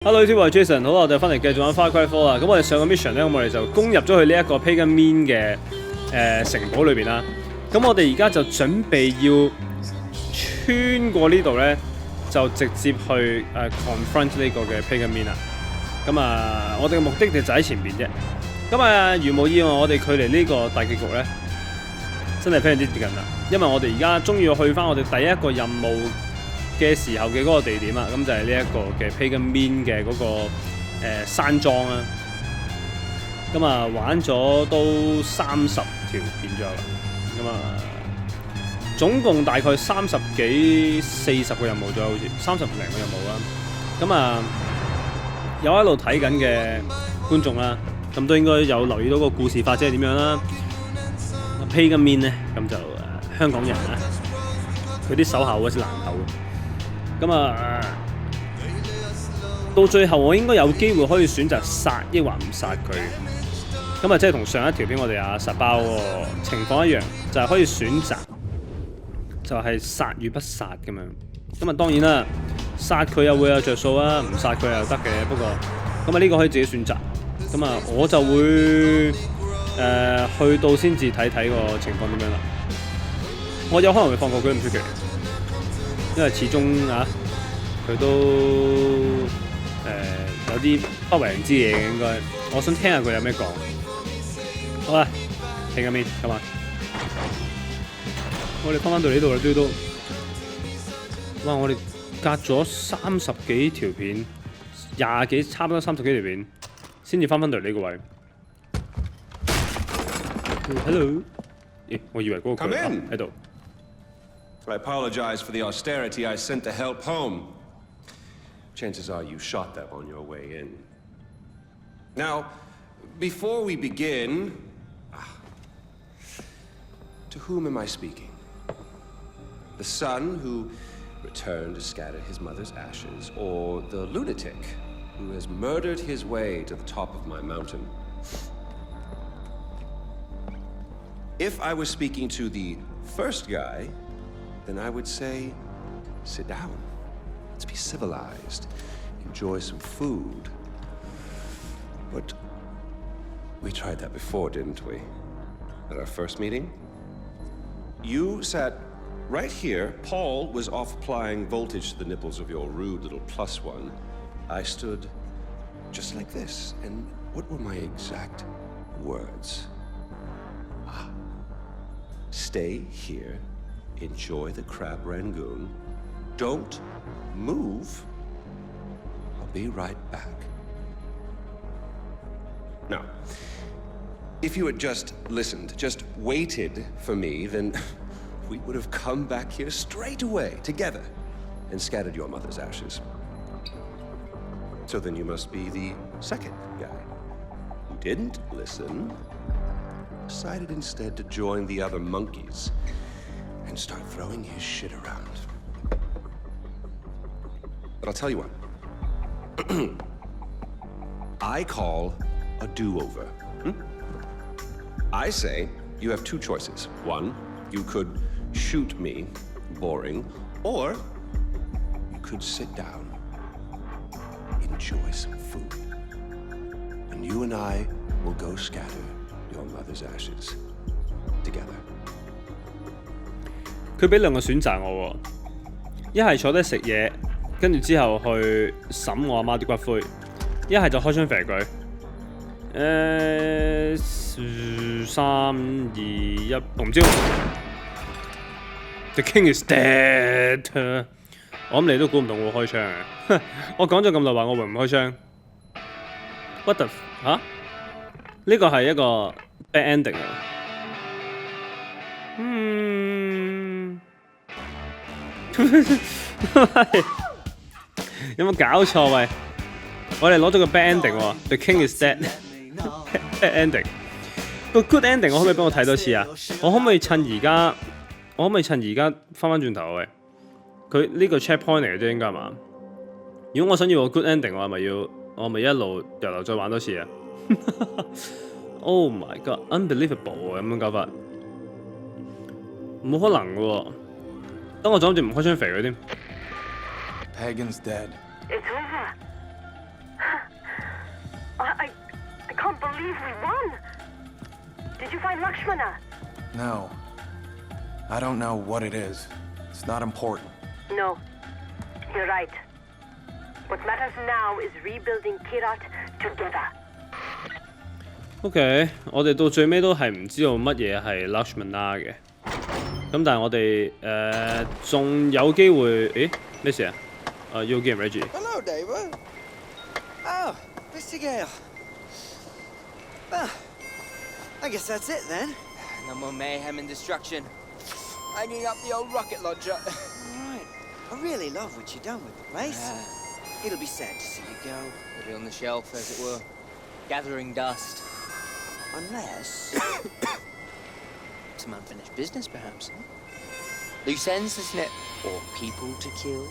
Hello， 呢位 Jason， 好啦，我哋翻嚟繼續玩 FarCry 4啦。咁我哋上個 mission 咧，咁我哋就攻入咗去呢一個 Pagan Min 嘅城堡裏邊啦。咁我哋而家就準備要穿過呢度咧，就直接去confront 呢個嘅 Pagan Min 啦。咁我哋嘅目的地就喺前邊啫。咁如無意外，我哋距離呢個大結局咧，真係非常之接近啦。因為我哋而家終於要去翻我哋第一個任務嘅時候嘅嗰個地點啦，咁就係呢一個嘅 Pagan Min 嘅嗰個山莊啦。咁玩咗都30條片左右啦。咁總共大概30幾40個任務左右，好似30零個任務啦。咁有一路睇緊嘅觀眾啦，咁都應該有留意到個故事發展係點樣啦。Pagan Min 咧，咁就香港人啦，佢啲手下好似難口。咁到最後我應該有機會可以選擇殺抑或唔殺佢。咁即係同上一條片我哋實包個情況一樣，就係可以選擇，就係殺與不殺咁樣。咁當然啦，殺佢又會有着數啊，唔殺佢又得嘅。不過咁呢個可以自己選擇。咁我就會去到先至睇睇個情況點樣啦。我有可能會放過佢唔出奇。因為始終佢都有啲不為人知嘢嘅應該，我想聽下佢有咩講。好啦，Pagan Min，咁我哋翻到呢度啦，都哇！我哋隔咗30幾條片，20幾差唔多30幾條片，先至翻到嚟呢個位。Hello， 咦？我以為嗰個佢喺度。I apologize for the austerity I sent to help home. Chances are you shot them on your way in. Now, before we begin, to whom am I speaking? The son who returned to scatter his mother's ashes, or the lunatic who has murdered his way to the top of my mountain? If I was speaking to the first guy, then I would say, sit down. Let's be civilized. Enjoy some food. But we tried that before, didn't we? At our first meeting? You sat right here. Paul was off applying voltage to the nipples of your rude little +1. I stood just like this. And what were my exact words? Stay here. Enjoy the crab rangoon. Don't move. I'll be right back. Now, if you had just listened, just waited for me, then we would have come back here straight away, together, and scattered your mother's ashes. So then you must be the second guy who didn't listen, decided instead to join the other monkeys and start throwing his shit around. But I'll tell you what. I call a do-over. I say you have two choices. One, you could shoot me, boring, or you could sit down, enjoy some food, and you and I will go scatter your mother's ashes together. 佢俾2個選擇我喎，一係坐低食嘢，跟住之後去審我阿媽啲骨灰；一係就開槍射佢。3、2、1，我唔知。The King is dead。我諗你都估唔到我開槍嘅。我講咗咁耐話，我會唔開槍。What the 嚇？呢個係一個 bad ending 啊！有冇搞錯喂？我哋攞咗個 bad ending 喎 ，The King is dead 。bad ending 個 good ending 我可唔可以幫我睇多次啊？我可唔可以趁而家翻轉頭喂？佢呢個 checkpoint 嚟嘅啫，應該係嘛？如果我想要個 good ending， 我咪一路由頭再玩多次啊？Oh my god，unbelievable 咁樣搞法，冇可能嘅喎。等我諗住唔開槍肥佢添。Pagan's dead. It's over. believe we won. Did you find Lakshmana? No. I don't know what it is. It's not important. No. You're right. What matters now is rebuilding Kirat together. OK， 我哋到最尾都係唔知道乜嘢係 Lakshmana 嘅。咁但係我哋仲有機會，咦咩事啊？You game Reggie。Hello, David. Oh, Mr. Gale. Well, I guess that's it then. No more mayhem and destruction. Hanging up the old rocket launcher. Right. I really love what you've done with the place. It'll be sad to see you go. It'll be on the shelf, as it were, gathering dust. Unless some unfinished business, perhaps. Loose ends, isn't it? Or people to kill.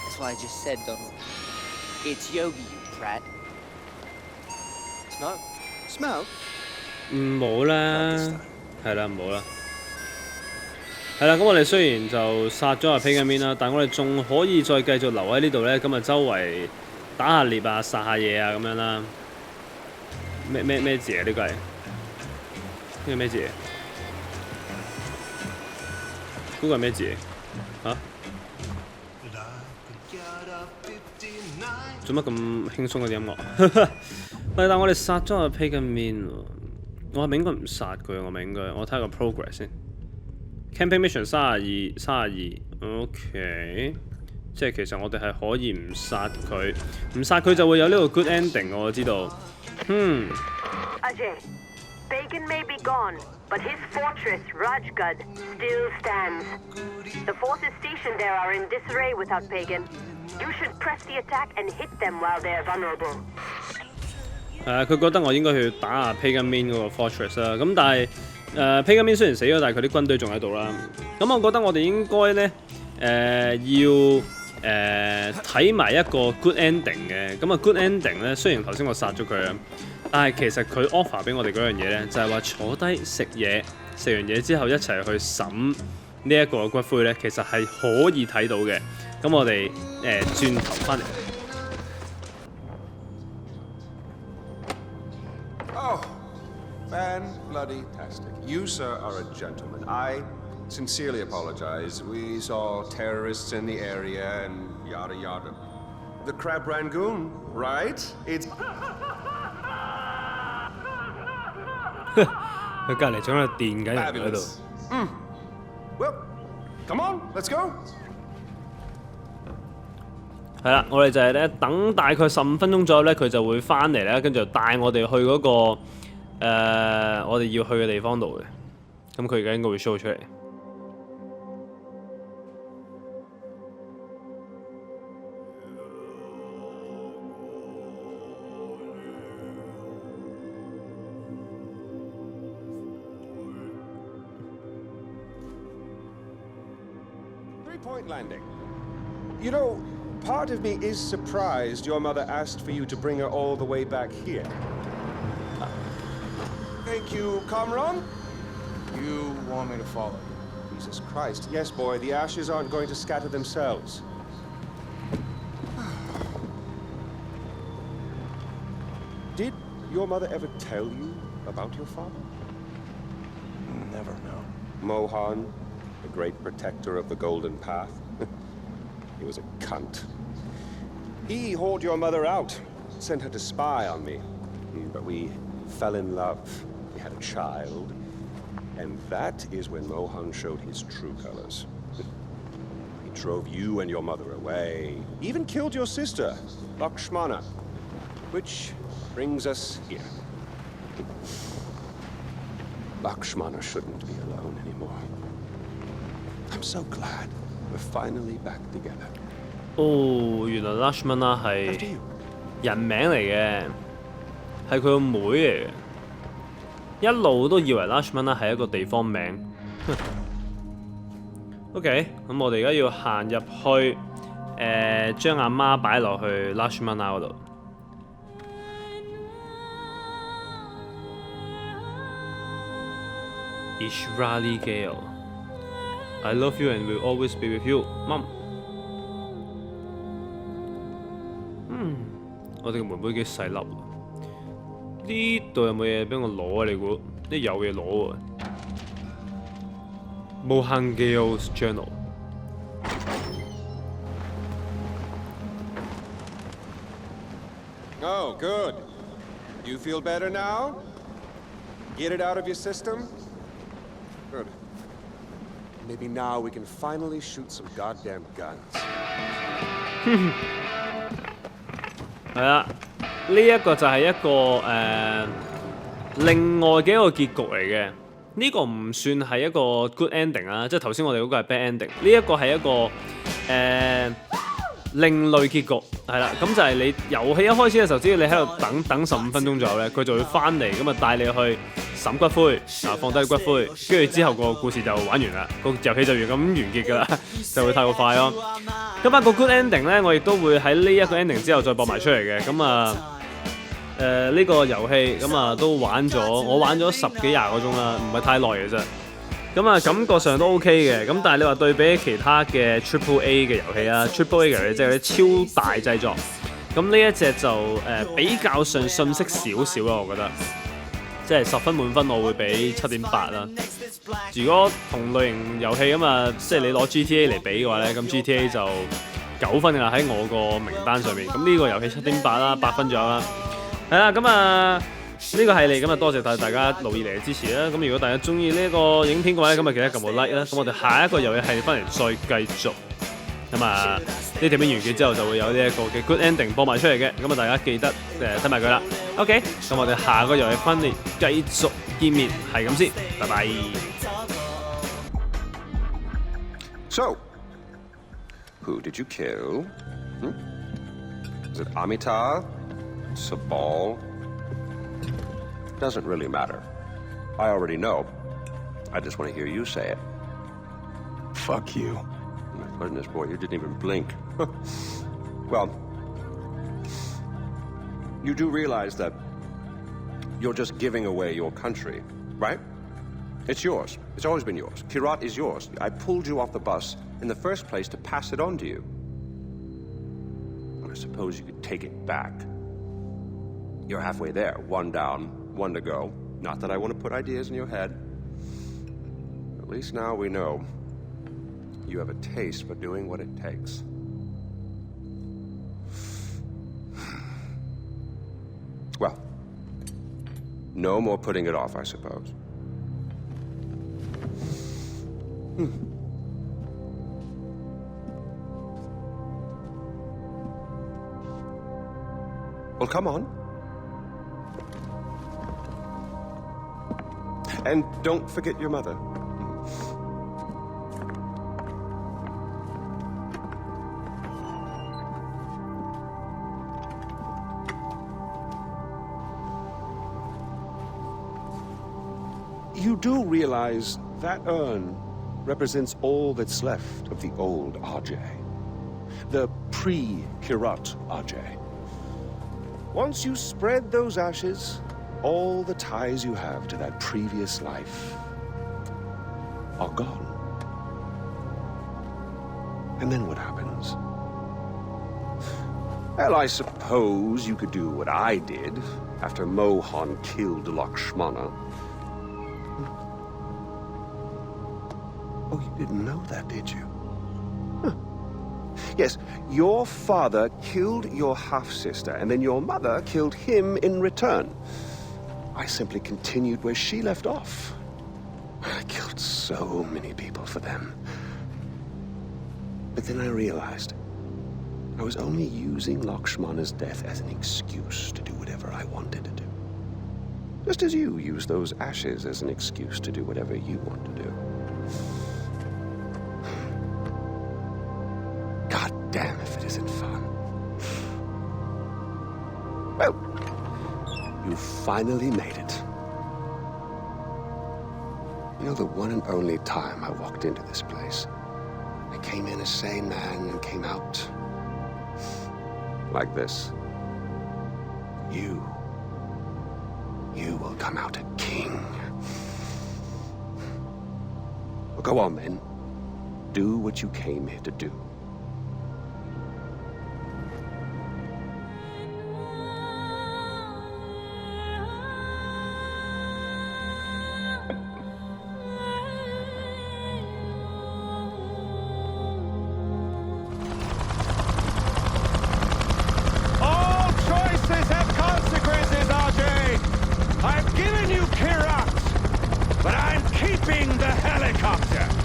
That's why I just said, Donald. It's Yogi, you prat. Smoke? Smoke? 冇啦，係啦，冇啦。係啦，咁我哋雖然就殺咗阿 Pagan Min 啦，但我哋仲可以再繼續留喺呢度咧，咁啊周圍打下獵啊、殺下嘢啊咁樣啦。咩字啊？呢個係呢個咩字？嗰個係咩字？嚇？做乜咁輕鬆嘅音樂？喂，但我哋殺咗阿 Pagan Min 喎，我係咪應該唔殺佢？我咪應該，我睇下個 progress 先。Camping mission 32 ，OK， 即係其實我哋係可以唔殺佢，唔殺佢就會有呢個 good ending 我知道。Ajay, Pagan may be gone, but his fortress, Rajgad, still stands. The forces stationed there are in disarray without Pagan. You should press the attack and hit them while they're vulnerable. 佢覺得我應該去打下 Pagan Min 嗰個 fortress 啦，咁但係Pagan Min 雖然死咗，但係佢啲軍隊仲喺度啦。咁我覺得我哋應該咧要睇埋一個 good ending 嘅。咁啊 good ending 咧，雖然頭先我殺咗佢啊，但係其實佢 offer 俾我哋嗰樣嘢咧，就係話坐低食嘢，食完嘢之後一齊去審呢一個骨灰咧，其實係可以睇到嘅。咁我哋轉頭翻嚟。Oh, fan-bloody-tastic. You, sir, are a gentleman. I sincerely apologize. We saw terrorists in the area and yada yada. The Crab Rangoon, right? It's... 佢隔離仲喺度電緊人喺度。Well, come on, let's go. 係啦，我哋就係咧等大概15分鐘左右咧，佢就會翻嚟咧，跟住就帶我哋去嗰個我哋要去嘅地方度嘅。咁佢而家應該會 show 出嚟。Three-point landing. You know, part of me is surprised your mother asked for you to bring her all the way back here. Thank you, Kamran. You want me to follow you? Jesus Christ. Yes, boy, the ashes aren't going to scatter themselves. Did your mother ever tell you about your father? Never know. Mohan, the great protector of the Golden Path. He was a cunt. He hauled your mother out, sent her to spy on me. But we fell in love. We had a child. And that is when Mohan showed his true colors. He drove you and your mother away. Even killed your sister, Lakshmana. Which brings us here. Lakshmana shouldn't be alone anymore. I'm so glad we're finally back together. 哦，原來 Lakshmana 係人名嚟嘅，係佢個妹嚟嘅。一路都以為 Lakshmana 係一個地方名。OK， 咁我哋而家要行入去，將阿媽擺落去 Lakshmana 嗰度。Ishrali Gale, I love you and will always be with you, Mom。我哋嘅妹妹幾細粒，呢度有冇嘢俾我攞啊？你估？呢有嘢攞喎。Mohangeo's Journal。Oh, good. You feel better now? Get it out of your system? Good. Maybe now we can finally shoot some goddamn guns. 係啦，呢一個就係一個另外嘅一個結局嚟嘅。呢個唔算係一個 good ending 啊，即係頭先我哋嗰個係 bad ending。呢一個係一個另類結局，係啦。咁就係你遊戲一開始嘅時候，只要你喺度等15分鐘左右咧，佢就會翻嚟，咁啊帶你去審骨灰啊，放低骨灰，跟住之後個故事就玩完啦，個遊戲就咁完結㗎啦，就會太過快咯。咁啊個 good ending 咧，我亦都會喺呢一個 ending 之後再播埋出嚟嘅。咁啊呢個遊戲咁啊都玩咗，我玩咗10幾20個鐘啦，唔係太耐嘅啫。咁啊感覺上都 OK 嘅，咁但係你話對比其他嘅 Triple A 嘅遊戲啊 ，Triple A 嘅遊戲即係啲超大製作，咁呢一隻就比較上遜色少少啦，我覺得。即係10分滿分，我會俾7.8啦。如果同類型遊戲咁啊，即係你攞 GTA 嚟比嘅話咧，咁 GTA 就9分㗎啦，喺我個名單上面。咁呢個遊戲7.8啦，8分左右啦。係啦，咁啊呢個系列咁啊，多謝大家留意嚟嘅支持啦。咁如果大家中意呢個影片嘅話咧，咁啊記得撳個 like 啦。咁我哋下一個遊戲系列翻嚟再繼續。咁啊呢條片完結之後就會有呢一個嘅 good ending 播埋出嚟嘅。咁啊大家記得睇埋佢啦。OK， 咁我哋下個遊戲翻嚟繼續見面，係咁先，拜拜。So, who did you kill? Is it Amitabh? Sabal? Doesn't really matter. I already know. I just want to hear you say it. Fuck you. My goodness, boy, you didn't even blink. Well, you do realize that you're just giving away your country, right? It's yours. It's always been yours. Kirat is yours. I pulled you off the bus in the first place to pass it on to you. I suppose you could take it back. You're halfway there. One down, one to go. Not that I want to put ideas in your head. At least now we know you have a taste for doing what it takes. Well, no more putting it off, I suppose. Well, come on. And don't forget your mother. You do realize that urn represents all that's left of the old RJ. The pre-Kirat RJ. Once you spread those ashes, all the ties you have to that previous life are gone. And then what happens? Well, I suppose you could do what I did after Mohan killed Lakshmana. Oh, you didn't know that, did you? Huh. Yes, your father killed your half-sister, and then your mother killed him in return. I simply continued where she left off. I killed so many people for them. But then I realized I was only using Lakshmana's death as an excuse to do whatever I wanted to do. Just as you use those ashes as an excuse to do whatever you want to do. God damn if it isn't fun. Well, you finally made it. You know, the one and only time I walked into this place, I came in a sane man and came out like this. You will come out a king. Well, go on then. Do what you came here to do. helicopter.